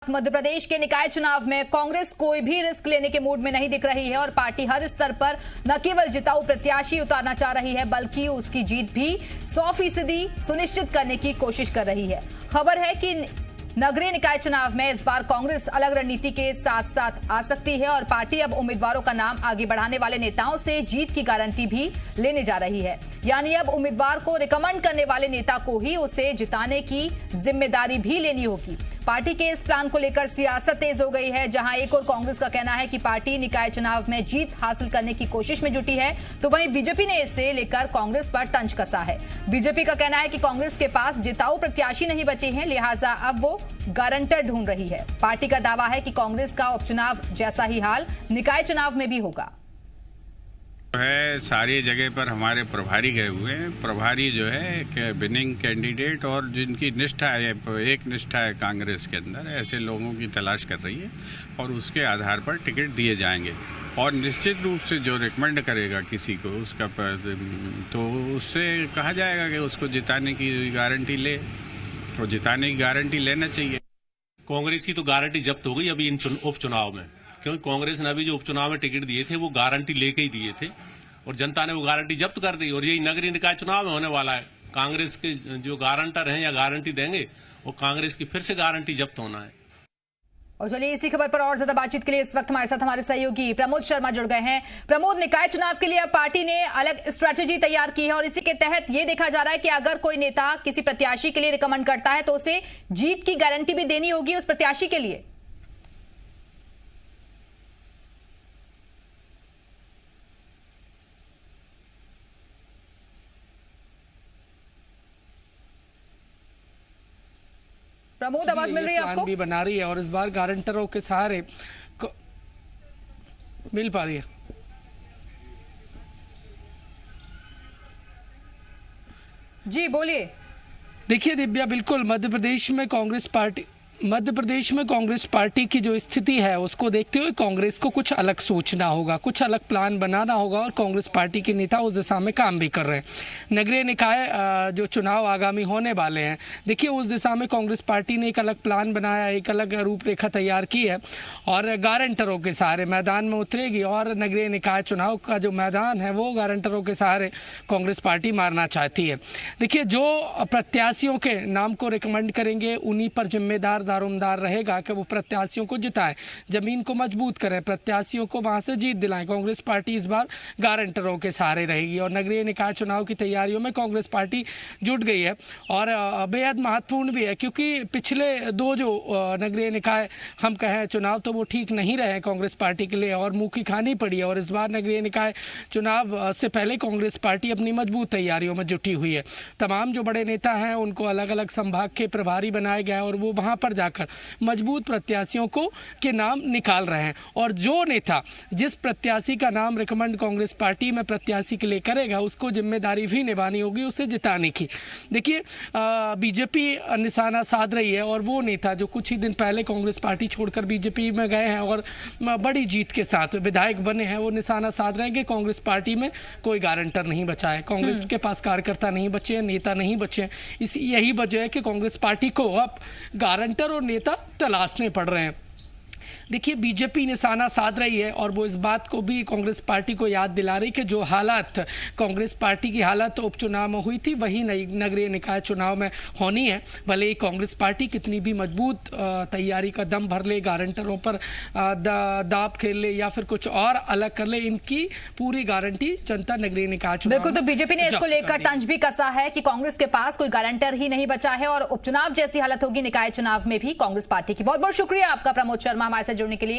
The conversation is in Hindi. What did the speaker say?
मध्य प्रदेश के निकाय चुनाव में कांग्रेस कोई भी रिस्क लेने के मूड में नहीं दिख रही है और पार्टी हर स्तर पर न केवल जिताऊ प्रत्याशी उतारना चाह रही है बल्कि उसकी जीत भी 100% सुनिश्चित करने की कोशिश कर रही है। खबर है कि नगरीय निकाय चुनाव में इस बार कांग्रेस अलग रणनीति के साथ साथ आ सकती है और पार्टी अब उम्मीदवारों का नाम आगे बढ़ाने वाले नेताओं से जीत की गारंटी भी लेने जा रही है। यानी अब उम्मीदवार को रिकमेंड करने वाले नेता को ही उसे जिताने की जिम्मेदारी भी लेनी होगी। पार्टी के इस प्लान को लेकर सियासत तेज हो गई है, जहां एक और कांग्रेस का कहना है कि पार्टी निकाय चुनाव में जीत हासिल करने की कोशिश में जुटी है, तो वहीं बीजेपी ने इसे लेकर कांग्रेस पर तंज कसा है। बीजेपी का कहना है कि कांग्रेस के पास जिताऊ प्रत्याशी नहीं बचे हैं, लिहाजा अब वो गारंटर ढूंढ रही है। पार्टी का दावा है कि कांग्रेस का उपचुनाव जैसा ही हाल निकाय चुनाव में भी होगा। है सारी जगह पर हमारे प्रभारी गए हुए हैं। प्रभारी जो है एक विनिंग कैंडिडेट और जिनकी निष्ठा है, एक निष्ठा है कांग्रेस के अंदर, ऐसे लोगों की तलाश कर रही है और उसके आधार पर टिकट दिए जाएंगे। और निश्चित रूप से जो रिकमेंड करेगा किसी को उसका तो उससे कहा जाएगा कि उसको जिताने की गारंटी ले, तो जिताने की गारंटी लेना चाहिए। कांग्रेस की तो गारंटी जब्त हो गई अभी इन उपचुनाव में, क्योंकि कांग्रेस ने अभी जो उपचुनाव में टिकट दिए थे वो गारंटी लेके ही दिए थे और जनता ने वो गारंटी जब्त कर दी। और यही नगरीय निकाय चुनाव में होने वाला है। कांग्रेस के जो गारंटर हैं या गारंटी देंगे वो कांग्रेस की फिर से गारंटी जब्त होना है। और चलिए इसी खबर पर और ज्यादा बातचीत के लिए इस वक्त हमारे साथ हमारे सहयोगी प्रमोद शर्मा जुड़ गए हैं। प्रमोद, निकाय चुनाव के लिए अब पार्टी ने अलग स्ट्रेटेजी तैयार की है और इसी के तहत ये देखा जा रहा है कि अगर कोई नेता किसी प्रत्याशी के लिए रिकमेंड करता है तो उसे जीत की गारंटी भी देनी होगी उस प्रत्याशी के लिए। प्रमोद, आवाज मिल रही है आपको? भी बना रही है और इस बार गारंटरों के सहारे मिल पा रही है। जी बोलिए। देखिए दिव्या, बिल्कुल मध्य प्रदेश में कांग्रेस पार्टी की जो स्थिति है उसको देखते हुए कांग्रेस को कुछ अलग सोचना होगा, कुछ अलग प्लान बनाना होगा और कांग्रेस पार्टी के नेता उस दिशा में काम भी कर रहे हैं। नगरीय निकाय जो चुनाव आगामी होने वाले हैं, देखिए उस दिशा में कांग्रेस पार्टी ने एक अलग प्लान बनाया, एक अलग रूपरेखा तैयार की है और गारंटरों के सहारे मैदान में उतरेगी और नगरीय निकाय चुनाव का जो मैदान है वो गारंटरों के सहारे कांग्रेस पार्टी मारना चाहती है। देखिए जो प्रत्याशियों के नाम को रिकमेंड करेंगे उन्हीं पर जिम्मेदार दारोमदार रहेगा कि वो प्रत्याशियों को जिताएं, जमीन को मजबूत करें, प्रत्याशियों को वहां से जीत दिलाएं। कांग्रेस पार्टी इस बार गारंटरों के सहारे रहेगी और नगरीय निकाय चुनाव की तैयारियों में कांग्रेस पार्टी जुट गई है और बेहद महत्वपूर्ण भी है, क्योंकि पिछले दो जो नगरीय निकाय हम कहें चुनाव तो वो ठीक नहीं रहे कांग्रेस पार्टी के लिए और मुंह की खानी पड़ी है। और इस बार नगरीय निकाय चुनाव से पहले कांग्रेस पार्टी अपनी मजबूत तैयारियों में जुटी हुई है। तमाम जो बड़े नेता हैं उनको अलग अलग संभाग के प्रभारी बनाए गए और वो वहां पर जाकर मजबूत प्रत्याशियों के नाम निकाल रहे हैं और जो नेता जिस प्रत्याशी का नाम रिकमेंड कांग्रेस पार्टी में प्रत्याशी के लिए करेगा उसको जिम्मेदारी भी निभानी होगी उसे जिताने की। देखिए बीजेपी निशाना साध रही है और वो नेता जो कुछ ही दिन पहले कांग्रेस पार्टी छोड़कर बीजेपी में गए हैं और बड़ी जीत के साथ विधायक बने हैं, वो निशाना साध रहे हैं कि कांग्रेस पार्टी में कोई गारंटर नहीं बचा है, कांग्रेस के पास कार्यकर्ता नहीं बचे हैं, नेता नहीं बचे हैं। यही वजह है कि कांग्रेस पार्टी को अब गारंटर और नेता तलाशने पड़ रहे हैं। देखिए बीजेपी निशाना साध रही है और वो इस बात को भी कांग्रेस पार्टी को याद दिला रही कि जो हालात कांग्रेस पार्टी की हालत उपचुनाव में हुई थी वही नगरीय निकाय चुनाव में होनी है। भले ही कांग्रेस पार्टी कितनी भी मजबूत तैयारी का दम भर ले, गारंटरों पर दाव खेल ले या फिर कुछ और अलग कर ले, इनकी पूरी गारंटी जनता नगरीय निकाय चुनाव। बिल्कुल, तो बीजेपी ने इसको लेकर तंज भी कसा है कि कांग्रेस के पास कोई गारंटर ही नहीं बचा है और उपचुनाव जैसी हालत होगी निकाय चुनाव में भी कांग्रेस पार्टी की। बहुत बहुत शुक्रिया आपका प्रमोद शर्मा हमारे साथ जुड़ने के लिए।